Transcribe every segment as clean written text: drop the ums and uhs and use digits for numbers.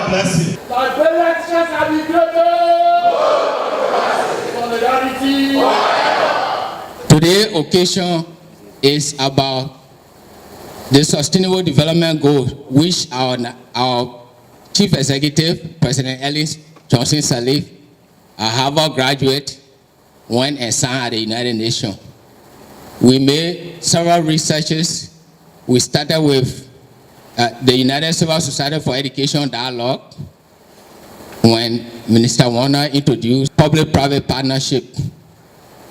God bless you. Liberians shall be greater. Solidarity. Today's occasion is about the Sustainable Development Goals, which our Chief Executive, President Ellen Johnson Sirleaf, a Harvard graduate, went and signed at the United Nations. We made several researches. We started with the United Civil Society for Education Dialogue, when Minister Warner introduced public-private partnership.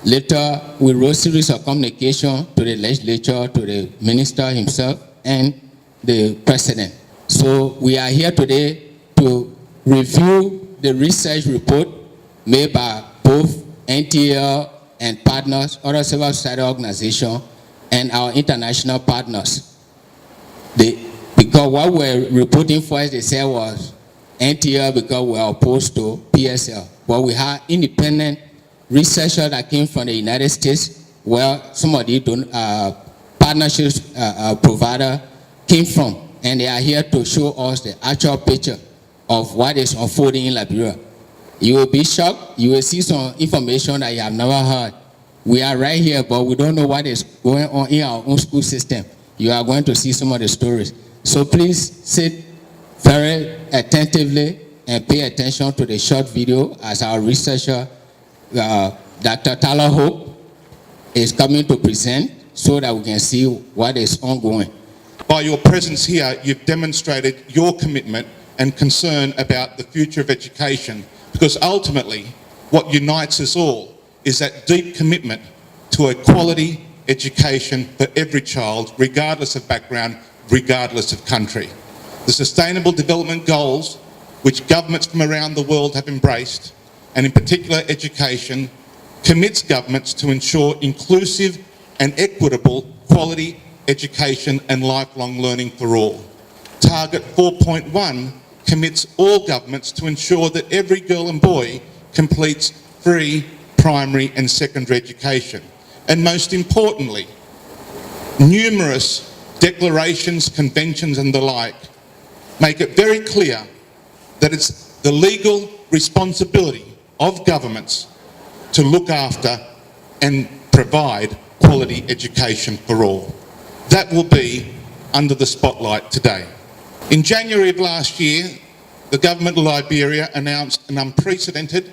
Later, we wrote a series of communication to the legislature, to the minister himself, and the president. So we are here today to review the research report made by both NTL and partners, other civil society organizations, and our international partners. Because what we're reporting first, they said was NTL because we're opposed to PSL. But we have independent researchers that came from the United States, where some of the partnerships provider came from. And they are here to show us the actual picture of what is unfolding in Liberia. You will be shocked. You will see some information that you have never heard. We are right here, but we don't know what is going on in our own school system. You are going to see some of the stories. So please sit very attentively and pay attention to the short video as our researcher, Dr. Tyler Hope, is coming to present so that we can see what is ongoing. By your presence here, you've demonstrated your commitment and concern about the future of education, because ultimately what unites us all is that deep commitment to a quality education for every child, regardless of background, regardless of country. The Sustainable Development Goals, which governments from around the world have embraced, and in particular education, commits governments to ensure inclusive and equitable quality education and lifelong learning for all. Target 4.1 commits all governments to ensure that every girl and boy completes free primary and secondary education. And most importantly, numerous declarations, conventions and the like make it very clear that it's the legal responsibility of governments to look after and provide quality education for all. That will be under the spotlight today. In January of last year, the government of Liberia announced an unprecedented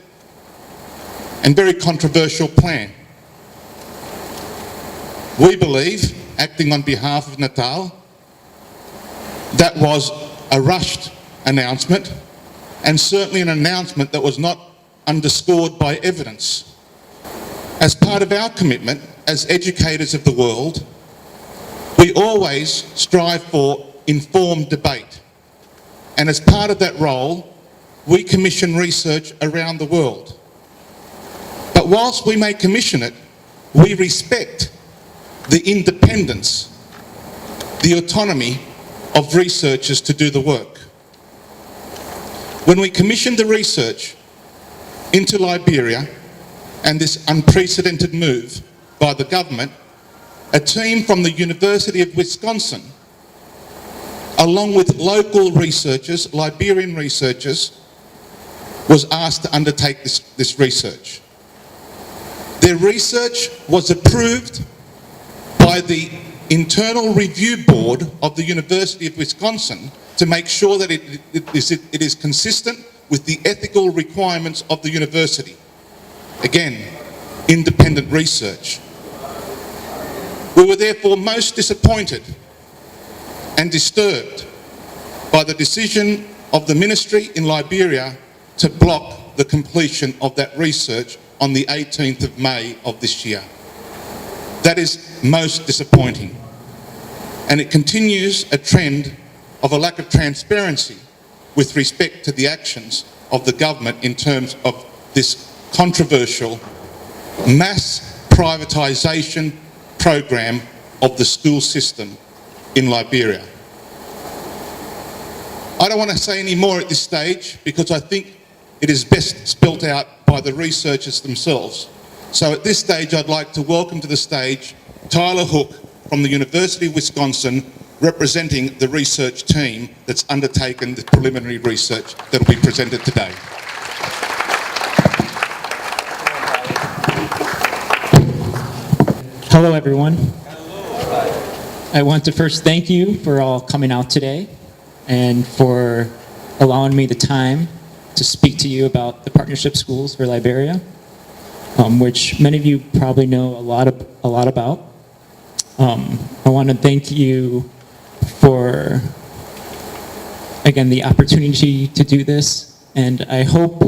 and very controversial plan. We believe, acting on behalf of Natal, that was a rushed announcement, and certainly an announcement that was not underscored by evidence. As part of our commitment as educators of the world, we always strive for informed debate. And as part of that role, we commission research around the world. But whilst we may commission it, we respect the independence, the autonomy of researchers to do the work. When we commissioned the research into Liberia and this unprecedented move by the government, a team from the University of Wisconsin, along with local researchers, Liberian researchers, was asked to undertake this research. Their research was approved by the internal review board of the University of Wisconsin to make sure that it is consistent with the ethical requirements of the university. Again, independent research. We were therefore most disappointed and disturbed by the decision of the ministry in Liberia to block the completion of that research on the 18th of May of this year. That is most disappointing, and it continues a trend of a lack of transparency with respect to the actions of the government in terms of this controversial mass privatisation program of the school system in Liberia. I don't want to say any more at this stage because I think it is best spelt out by the researchers themselves. So at this stage, I'd like to welcome to the stage Tyler Hook from the University of Wisconsin, representing the research team that's undertaken the preliminary research that will be presented today. Hello, everyone. I want to first thank you for all coming out today and for allowing me the time to speak to you about the partnership schools for Liberia, which many of you probably know a lot about. I want to thank you for, again, the opportunity to do this, and I hope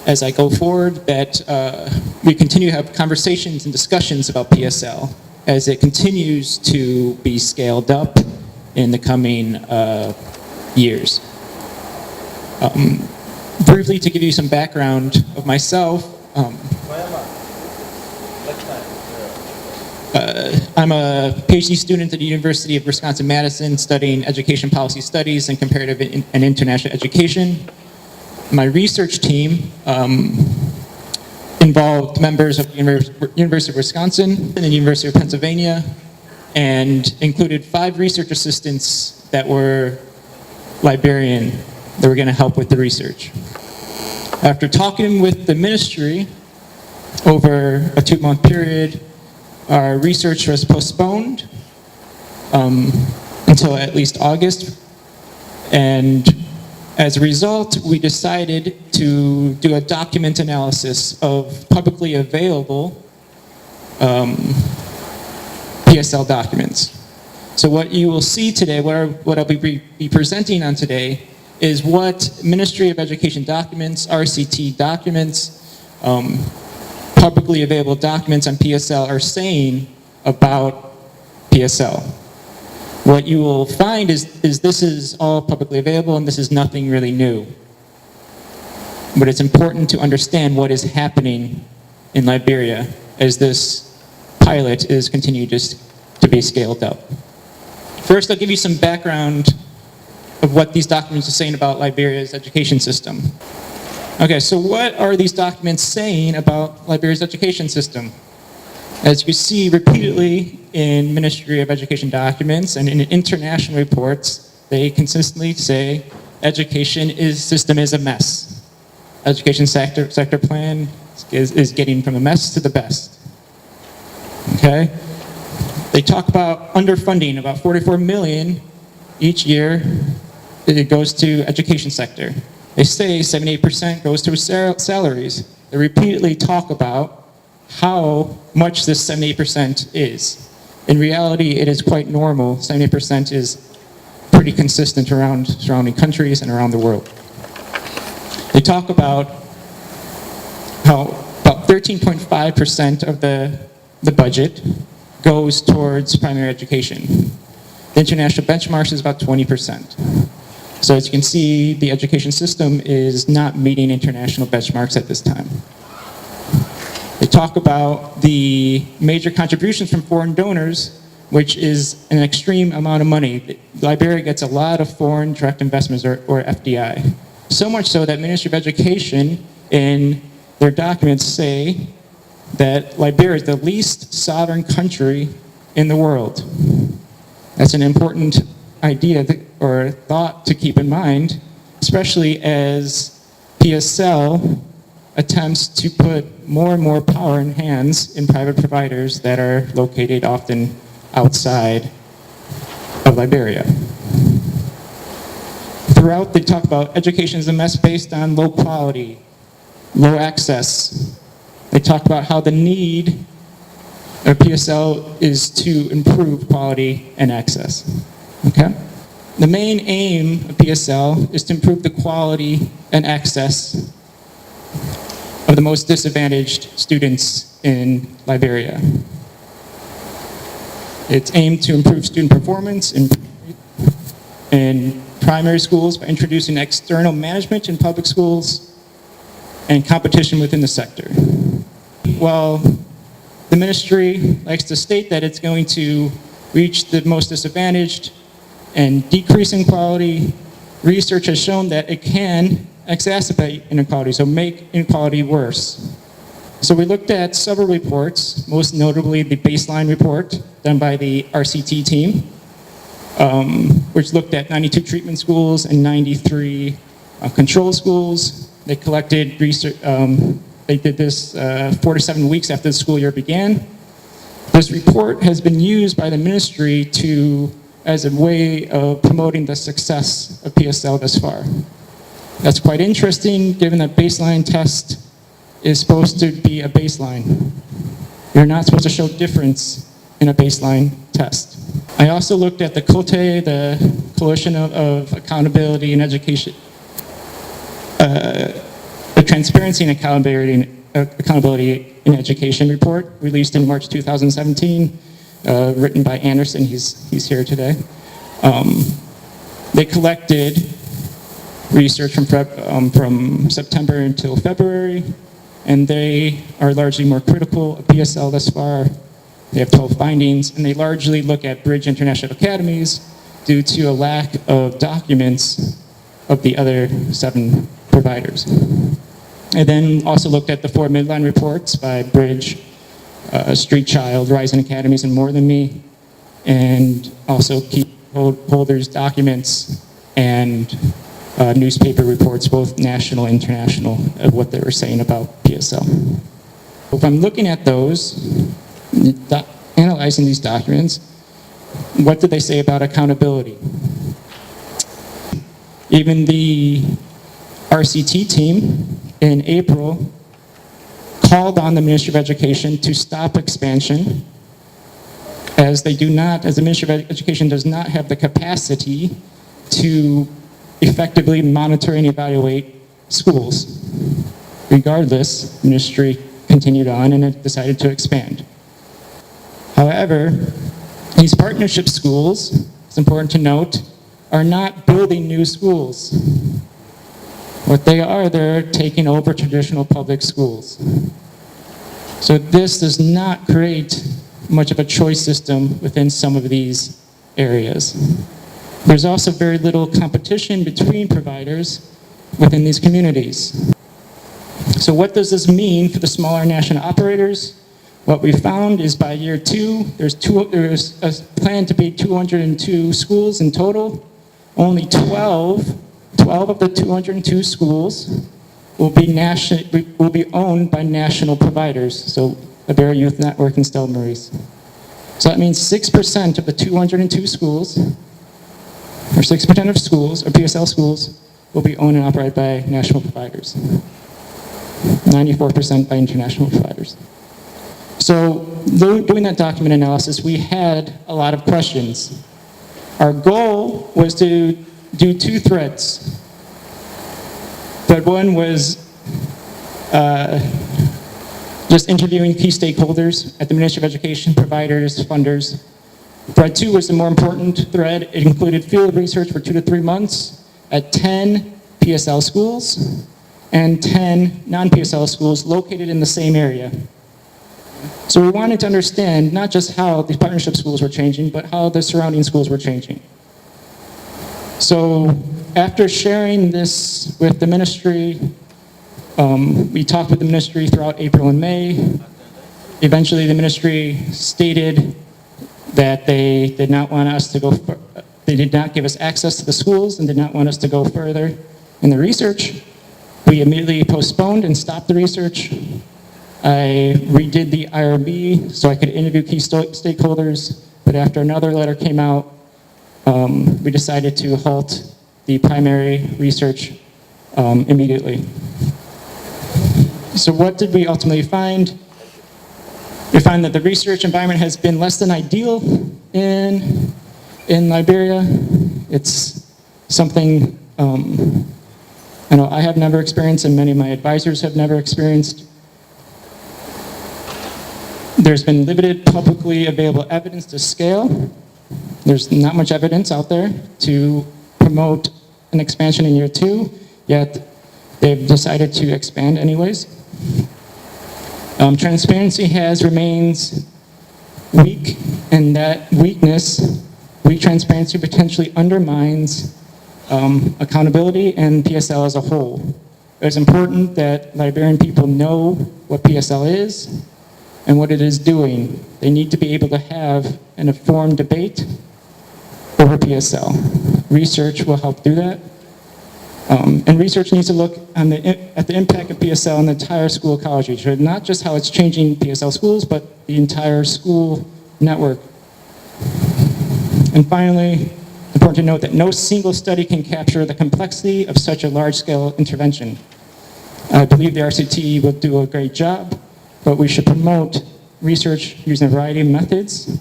as I go forward that we continue to have conversations and discussions about PSL as it continues to be scaled up in the coming years. Briefly, to give you some background of myself, I'm a PhD student at the University of Wisconsin-Madison studying education policy studies and comparative and international education. My research team involved members of the University of Wisconsin and the University of Pennsylvania, and included 5 research assistants that were Liberian that were going to help with the research. After talking with the ministry over a 2-month period, our research was postponed until at least August, and as a result, we decided to do a document analysis of publicly available PSL documents. So what you will see today, what I'll be presenting on today, is what Ministry of Education documents, RCT documents, publicly available documents on PSL are saying about PSL. What you will find is this is all publicly available and this is nothing really new. But it's important to understand what is happening in Liberia as this pilot is continued to be scaled up. First, I'll give you some background of what these documents are saying about Liberia's education system. Okay, so what are these documents saying about Liberia's education system? As you see repeatedly in Ministry of Education documents and in international reports, they consistently say education system is a mess. Education sector plan is getting from a mess to the best. Okay? They talk about underfunding, about 44 million each year. It goes to education sector. They say 78% goes to salaries. They repeatedly talk about how much this 78% is. In reality, it is quite normal. 78% is pretty consistent around surrounding countries and around the world. They talk about how about 13.5% of the budget goes towards primary education. The international benchmark is about 20%. So as you can see, the education system is not meeting international benchmarks at this time. They talk about the major contributions from foreign donors, which is an extreme amount of money. Liberia gets a lot of foreign direct investments, or FDI. So much so that Ministry of Education in their documents say that Liberia is the least sovereign country in the world. That's an important idea or thought to keep in mind, especially as PSL attempts to put more and more power in hands in private providers that are located often outside of Liberia. Throughout, they talk about education is a mess based on low quality, low access. They talk about how the need of PSL is to improve quality and access. Okay? The main aim of PSL is to improve the quality and access of the most disadvantaged students in Liberia. It's aimed to improve student performance in primary schools by introducing external management in public schools and competition within the sector. While the ministry likes to state that it's going to reach the most disadvantaged and decrease inequality, research has shown that it can exacerbate inequality, so make inequality worse. So we looked at several reports, most notably the baseline report done by the RCT team, which looked at 92 treatment schools and 93 control schools. They collected research, they did this 4 to 7 weeks after the school year began. This report has been used by the ministry as a way of promoting the success of PSL thus far. That's quite interesting, given that baseline test is supposed to be a baseline. You're not supposed to show difference in a baseline test. I also looked at the COTE, the Coalition of Accountability and Education, the Transparency and Accountability in Education report, released in March 2017, written by Anderson. He's here today. They collected research from September until February, and they are largely more critical of PSL thus far. They have 12 findings, and they largely look at Bridge International Academies due to a lack of documents of the other 7 providers. And then also looked at the 4 midline reports by Bridge, Street Child, Rising Academies, and More Than Me, and also key holders' documents and newspaper reports, both national and international, of what they were saying about PSL. If I'm looking at those, analyzing these documents, what did they say about accountability? Even the RCT team in April called on the Ministry of Education to stop expansion, as the Ministry of Education does not have the capacity to effectively monitor and evaluate schools. Regardless, the ministry continued on and it decided to expand. However, these partnership schools, it's important to note, are not building new schools. What they are, they're taking over traditional public schools. So this does not create much of a choice system within some of these areas. There's also very little competition between providers within these communities. So what does this mean for the smaller national operators? What we found is by year 2, there's a plan to be 202 schools in total. Only 12 of the 202 schools will be owned by national providers, so Liberia Youth Network and Stella Maris. So that means 6% of the 202 schools, or 6% of schools, or PSL schools, will be owned and operated by national providers. 94% by international providers. So doing that document analysis, we had a lot of questions. Our goal was to do 2 threads. Thread 1 was just interviewing key stakeholders at the Ministry of Education, providers, funders. Thread 2 was the more important thread. It included field research for 2 to 3 months at 10 PSL schools and 10 non-PSL schools located in the same area. So we wanted to understand not just how the partnership schools were changing, but how the surrounding schools were changing. So after sharing this with the ministry, we talked with the ministry throughout April and May. Eventually the ministry stated that they did not want us to go, they did not give us access to the schools and did not want us to go further in the research. We immediately postponed and stopped the research. I redid the IRB so I could interview key stakeholders, but after another letter came out, we decided to halt the primary research immediately. So what did we ultimately find? We find that the research environment has been less than ideal in Liberia. It's something I know I have never experienced and many of my advisors have never experienced. There's been limited publicly available evidence to scale. There's not much evidence out there to promote an expansion in year 2, yet they've decided to expand anyways. Transparency remains weak, and that weak transparency potentially undermines accountability and PSL as a whole. It's important that Liberian people know what PSL is and what it is doing. They need to be able to have an informed debate over PSL. Research will help do that. And research needs to look at the impact of PSL on the entire school ecology, so not just how it's changing PSL schools, but the entire school network. And finally, important to note that no single study can capture the complexity of such a large-scale intervention. I believe the RCT will do a great job, but we should promote research using a variety of methods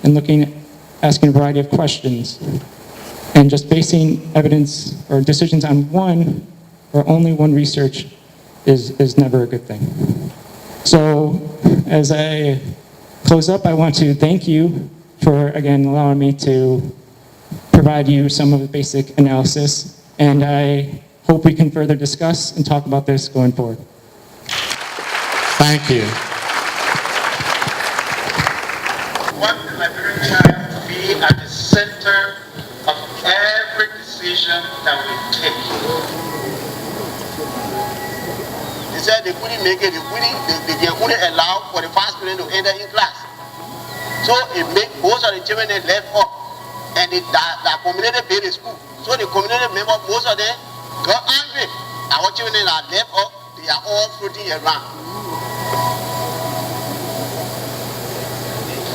and asking a variety of questions. And just basing evidence or decisions on one or only one research is never a good thing. So as I close up, I want to thank you for, again, allowing me to provide you some of the basic analysis. And I hope we can further discuss and talk about this going forward. Thank you. Want the Liberian child to be at the center of every decision that we take. They said they couldn't make it, they couldn't allow for the first student to enter in class. So it made most of the children they left off, and the community paid the school. So the community members, most of them got angry. Our children are left off, they are all floating around.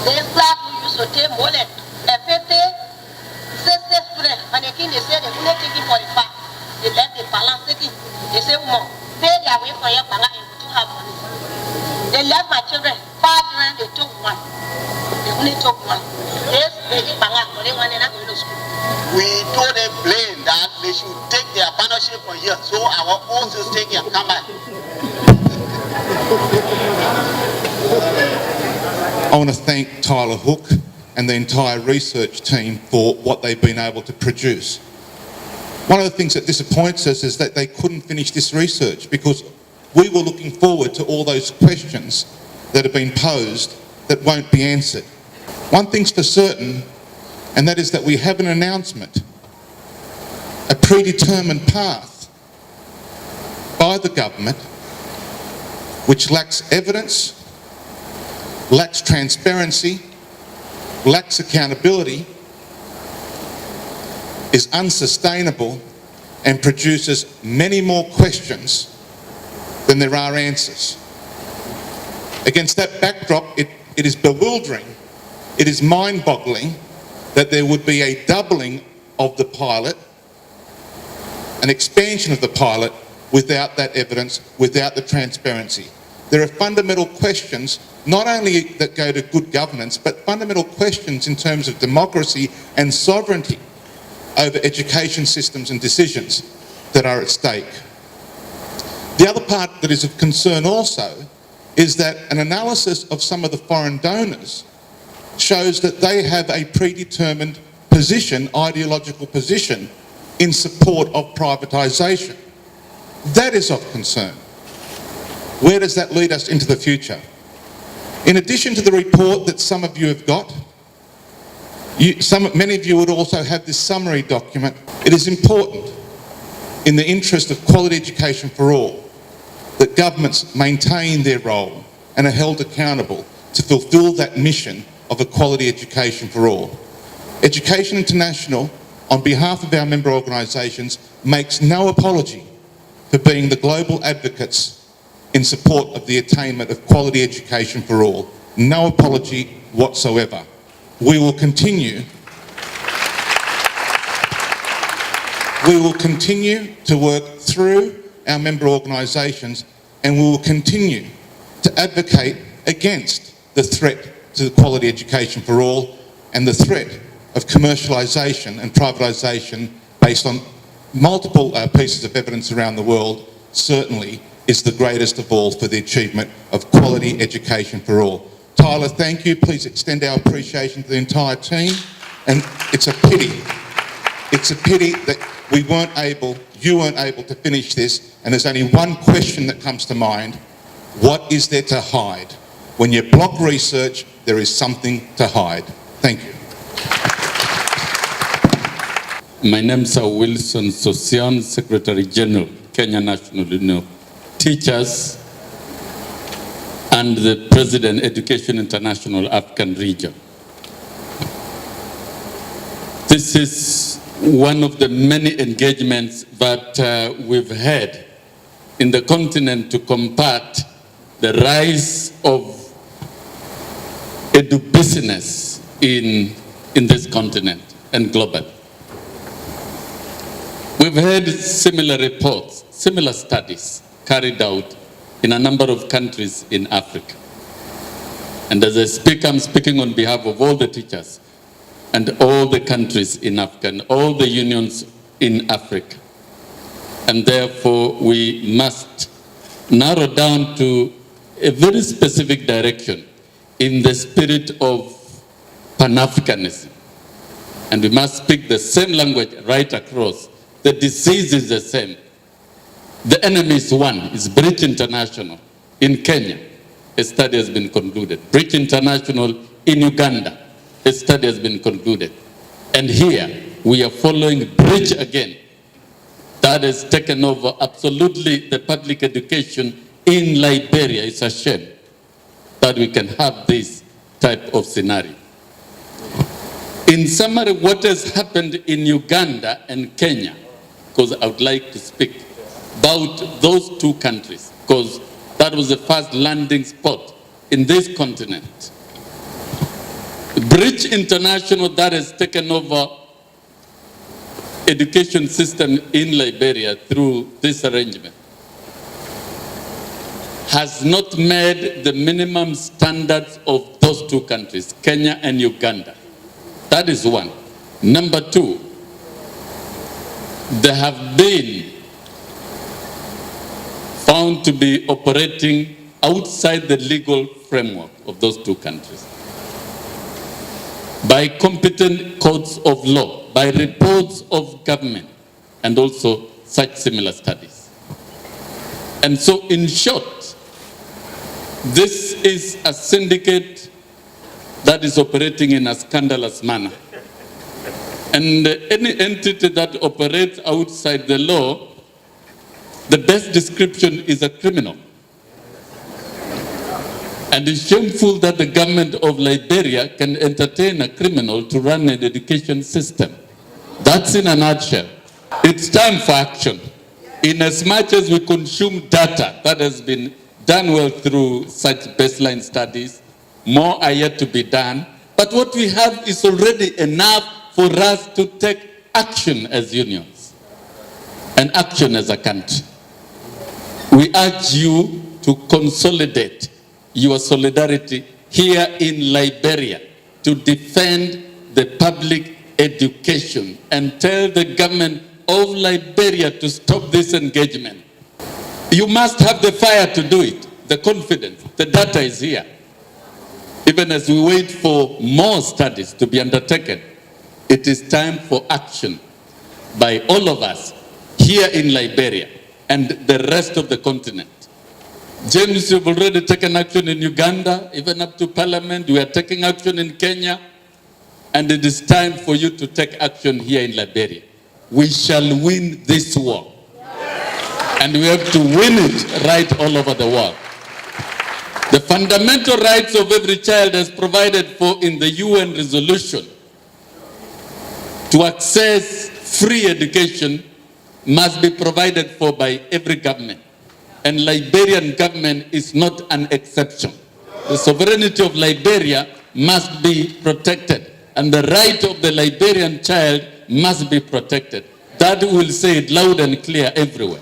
This class we used to take more than 50, 60 students, and again they said they couldn't take it for the fact. They left the balance taking. They said, Mom, pay their way for your banga and you have money. They left my children, 5 children, they took one. They only took one. Yes, they did banga, but they wanted not going to school. We told them plain that they should take their partnership from here, so our own sister can come back. I want to thank Tyler Hook and the entire research team for what they've been able to produce. One of the things that disappoints us is that they couldn't finish this research, because we were looking forward to all those questions that have been posed that won't be answered. One thing's for certain, and that is that we have an announcement, a predetermined path by the government which lacks evidence, lacks transparency, lacks accountability, is unsustainable, and produces many more questions than there are answers. Against that backdrop, it is bewildering, it is mind-boggling that there would be a doubling of the pilot, an expansion of the pilot, without that evidence, without the transparency. There are fundamental questions, not only that go to good governance, but fundamental questions in terms of democracy and sovereignty over education systems and decisions that are at stake. The other part that is of concern also is that an analysis of some of the foreign donors shows that they have a predetermined position, ideological position, in support of privatisation. That is of concern. Where does that lead us into the future? In addition to the report that some of you have got, many of you would also have this summary document. It is important, in the interest of quality education for all, that governments maintain their role and are held accountable to fulfil that mission of a quality education for all. Education International, on behalf of our member organisations, makes no apology for being the global advocates in support of the attainment of quality education for all. No apology whatsoever. We will continue to work through our member organisations, and we will continue to advocate against the threat to quality education for all and the threat of commercialisation and privatisation based on multiple pieces of evidence around the world, certainly is the greatest of all for the achievement of quality education for all. Tyler, thank you. Please extend our appreciation to the entire team. And it's a pity that you weren't able to finish this, and there's only one question that comes to mind. What is there to hide? When you block research, there is something to hide. Thank you. My name is Sophie Wilson, Socian Secretary General, Kenya National Union of Teachers, and the President, Education International African Region. This is one of the many engagements that we've had in the continent to combat the rise of edu-business in this continent and globally. We've had similar reports, similar studies carried out in a number of countries in Africa. And as I speak, I'm speaking on behalf of all the teachers and all the countries in Africa and all the unions in Africa. And therefore, we must narrow down to a very specific direction in the spirit of Pan-Africanism. And we must speak the same language right across. The disease is the same. The enemy is one, it's Bridge International in Kenya. A study has been concluded. Bridge International in Uganda. A study has been concluded. And here, we are following Bridge again. That has taken over absolutely the public education in Liberia. It's a shame that we can have this type of scenario. In summary, what has happened in Uganda and Kenya, because I would like to speak about those two countries, because that was the first landing spot in this continent. Bridge International, that has taken over education system in Liberia through this arrangement, has not met the minimum standards of those two countries, Kenya and Uganda. That is one. Number two, they have been found to be operating outside the legal framework of those two countries by competent courts of law, by reports of government, and also such similar studies. And so, in short, this is a syndicate that is operating in a scandalous manner. And any entity that operates outside the law, the best description is a criminal. And it's shameful that the government of Liberia can entertain a criminal to run an education system. That's in a nutshell. It's time for action. In as much as we consume data that has been done well through such baseline studies, more are yet to be done. But what we have is already enough for us to take action as unions and action as a country. We urge you to consolidate your solidarity here in Liberia to defend the public education and tell the government of Liberia to stop this engagement. You must have the fire to do it, the confidence. The data is here. Even as we wait for more studies to be undertaken, it is time for action by all of us here in Liberia and the rest of the continent. James, you've already taken action in Uganda, even up to Parliament. We are taking action in Kenya. And it is time for you to take action here in Liberia. We shall win this war. And we have to win it right all over the world. The fundamental rights of every child as provided for in the UN resolution to access free education must be provided for by every government. And Liberian government is not an exception. The sovereignty of Liberia must be protected. And the right of the Liberian child must be protected. That will say it loud and clear everywhere.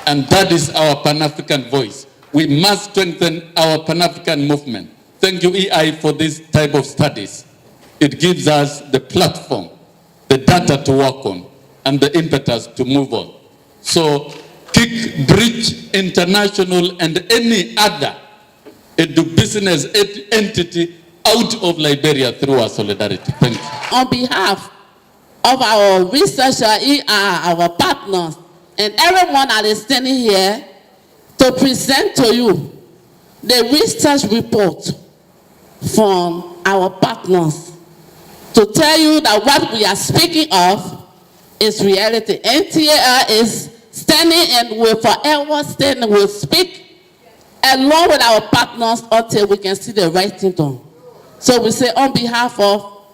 And that is our Pan-African voice. We must strengthen our Pan-African movement. Thank you, EI, for this type of studies. It gives us the platform, the data to work on, and the impetus to move on. So, kick Bridge International and any other business entity out of Liberia through our solidarity. Thank you. On behalf of our researcher, our partners, and everyone that is standing here to present to you the research report from our partners to tell you that what we are speaking of is reality. NTAR is standing and will forever stand and will speak along with our partners until we can see the right thing done. So we say on behalf of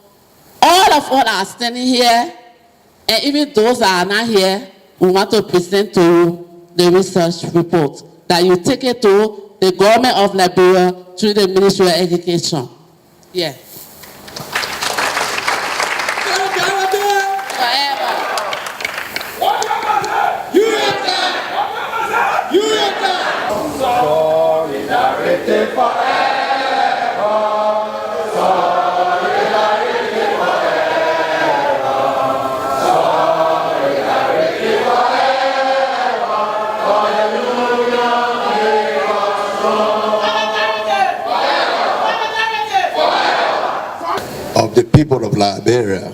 All of us are standing here, and even those that are not here, we want to present to you the research report that you take it to the government of Liberia through the Ministry of Education. Yeah. Solidarity forever. Solidarity forever. Solidarity forever. Hallelujah. Of the people of Liberia.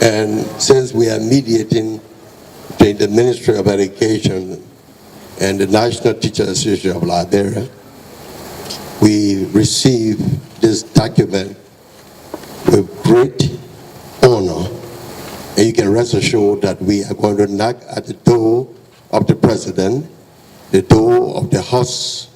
And since we are mediating between the Ministry of Education and the National Teachers Association of Liberia, we received this document with great honor. And you can rest assured that we are going to knock at the door of the President, the door of the House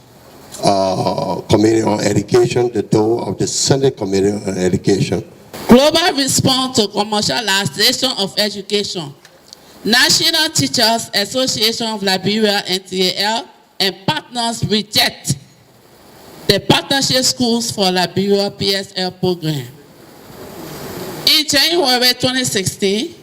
Committee on Education, the door of the Senate Committee on Education. Global response to commercialization of education. National Teachers Association of Liberia, NTAL, and partners reject the Partnership Schools for Liberia PSL program. In January 2016,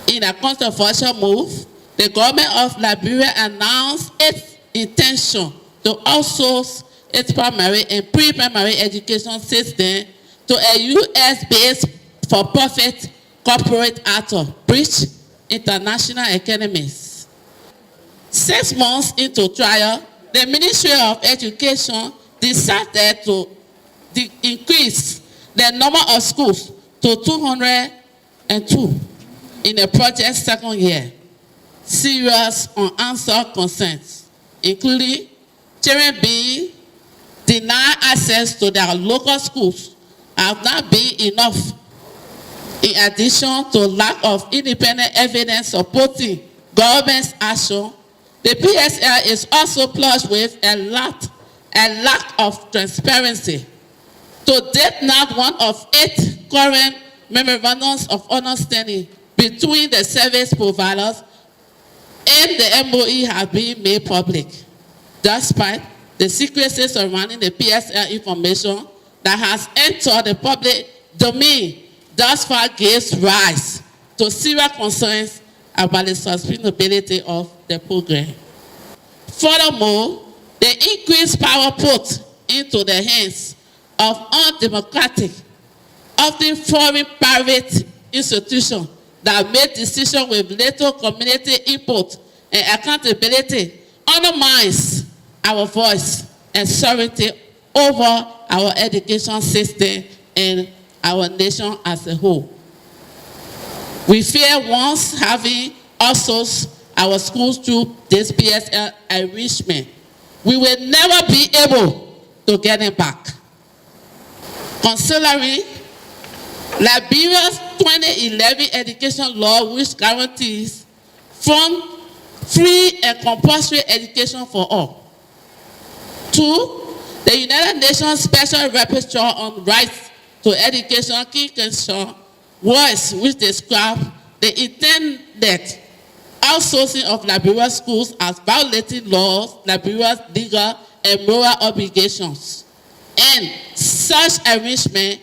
in a controversial move, the government of Liberia announced its intention to outsource its primary and pre-primary education system to a US-based for-profit corporate actor, Bridge International Academies. 6 months into trial, the Ministry of Education decided to increase the number of schools to 202 in the project's second year. Serious unanswered concerns, including children being denied access to their local schools, have not been enough. In addition to lack of independent evidence supporting government's action, the PSL is also plagued with a lack of transparency. To date, not one of 8 current memorandums of understanding between the service providers and the MOE have been made public, despite the secrecy surrounding the PSL information that has entered the public domain. Thus far gives rise to serious concerns about the sustainability of the program. Furthermore, the increased power put into the hands of undemocratic, often foreign private institutions that make decisions with little community input and accountability undermines our voice and sovereignty over our education system and our nation as a whole. We fear once having outsourced our schools through this PSL enrichment, we will never be able to get them back. Considering Liberia's 2011 education law, which guarantees free and compulsory education for all. 2, the United Nations Special Rapporteur on Rights to Education, King Kenshaw, words which describe the intended outsourcing of Liberia schools as violating laws, Liberia's legal and moral obligations. And such arrangement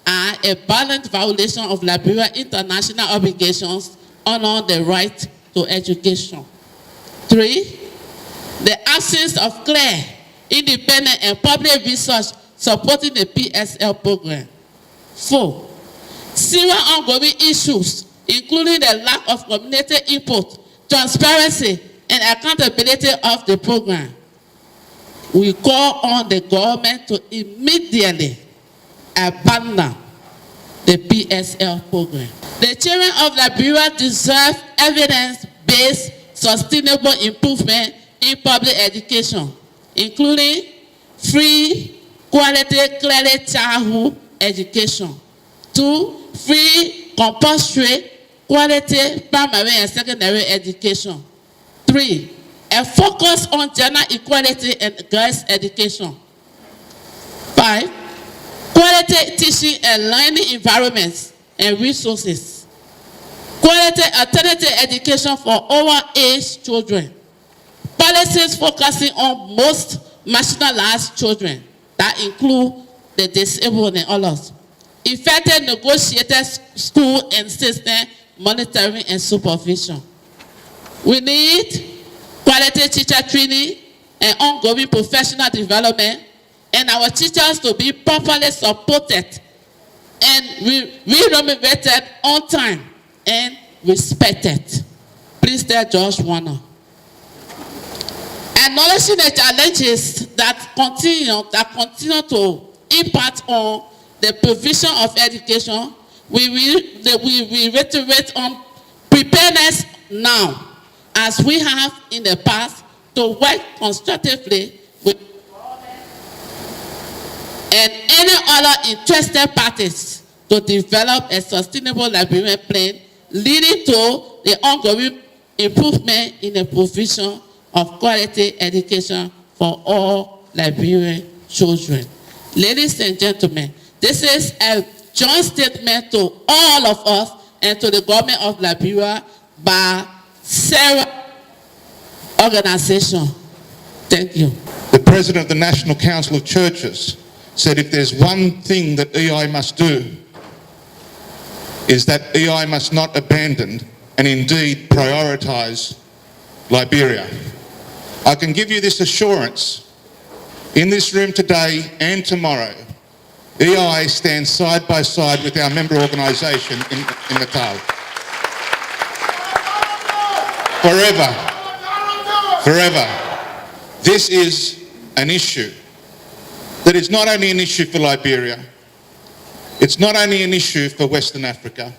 are a balanced violation of Liberia's international obligations under the right to education. 3, the absence of clear, independent and public research supporting the PSL program. 4, serious ongoing issues, including the lack of community input, transparency, and accountability of the program. We call on the government to immediately abandon the PSL program. The children of Liberia deserve evidence-based, sustainable improvement in public education, including free, quality, clearly childhood education. 2, free, compulsory, quality primary and secondary education. 3, a focus on gender equality and girls' education. 5, quality teaching and learning environments and resources, quality alternative education for overage children, policies focusing on most marginalized children that include the disabled and others, effective negotiated school and system monitoring and supervision. We need quality teacher training and ongoing professional development, and our teachers to be properly supported and remunerated on time and respected. Please tell George Warner. Acknowledging the challenges that continue to impact on the provision of education, we reiterate on preparedness now, as we have in the past, to work constructively with and any other interested parties to develop a sustainable Liberian plan leading to the ongoing improvement in the provision of quality education for all Liberian children. Ladies and gentlemen, this is a joint statement to all of us and to the government of Liberia by several organizations. Thank you. The president of the National Council of Churches said if there's one thing that EI must do, is that EI must not abandon and indeed prioritize Liberia. I can give you this assurance in this room today and tomorrow. EI stands side by side with our member organisation in Natal. Forever. Forever. This is an issue that is not only an issue for Liberia, it's not only an issue for Western Africa,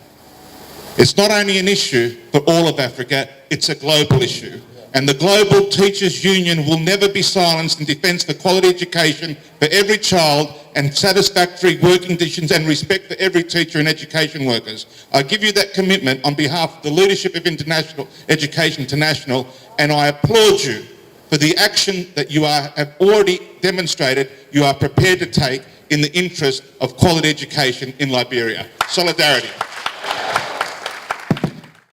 it's not only an issue for all of Africa, it's a global issue. And the Global Teachers Union will never be silenced in defence for quality education for every child and satisfactory working conditions and respect for every teacher and education workers. I give you that commitment on behalf of the leadership of International Education International, and I applaud you for the action that you have already demonstrated you are prepared to take in the interest of quality education in Liberia. Solidarity.